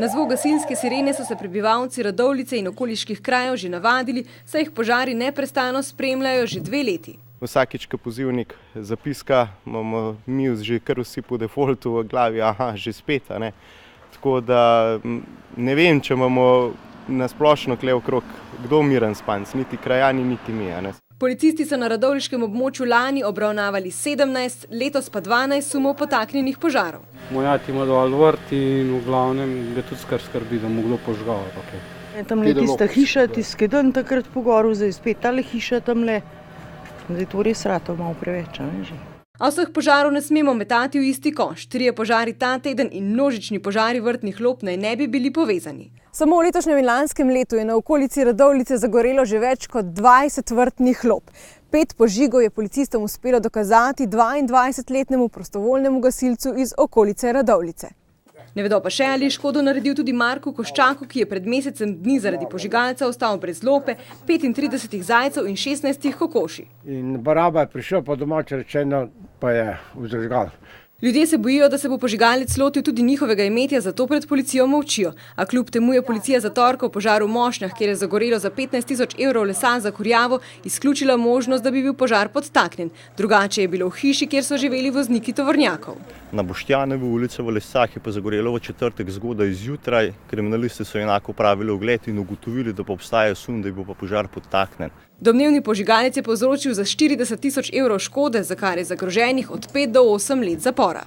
Na zvok gasilske sirene so se prebivalci Radovljice in okoliških krajev že navadili, saj jih požari neprestano spremljajo že 2 leti. Vsakič, ko pozivnik zapiska, imamo mi že kar vsi po defaultu v glavi, že spet. Tako da ne vem, če imamo nasplošno kle okrog kdo miren spanc, niti krajani, niti mi. Policisti so na radovljiškem območju lani obravnavali 17, letos pa 12 sumov potaknjenih požarov. Moj ati ima dovolj vrt in v glavnem ga tudi skrbi, da mu kdo požgal. Tam je tista hiša, tisti dan takrat pogoril, zdaj spet tale hiša tamle. Zdaj to res rato malo preveč, že. A vseh požarov ne smemo metati v isti koš. 3 požari ta teden in množični požari vrtnih lop naj ne bi bili povezani. Samo v letošnjem in lanskem letu je na okolici Radovljice zagorelo že več kot 20 vrtnih lop. 5 požigov je policistom uspelo dokazati 22-letnemu prostovoljnemu gasilcu iz okolice Radovljice. Ne vedo pa še, ali je škodo naredil tudi Marku Koščaku, ki je pred mesecem dni zaradi požigalca ostal brez lope, 35 zajcev in 16 kokoši. In baraba je prišel, po domače rečeno, pa je vzdržgal. Ljudje se bojijo, da se bo požigalec lotil tudi njihovega imetja, zato pred policijo molčijo. A kljub temu je policija za torkov požar v Mošnjah, kjer je zagorelo za 15 000 evrov lesa za kurjavo, izključila možnost, da bi bil požar podtaknjen. Drugače je bilo v hiši, kjer so živeli vozniki tovornjakov. Na Boštjanovi ulici v Lesah je pa zagorelo v četrtek zgodaj zjutraj. Kriminalisti so enako opravili ogled in ugotovili, da pa obstaja sum, da bo požar podtaknjen. Domnevni požigalec je povzročil za 40 000 evrov škode, za kar je zagroženih od 5 do 8 let zapora.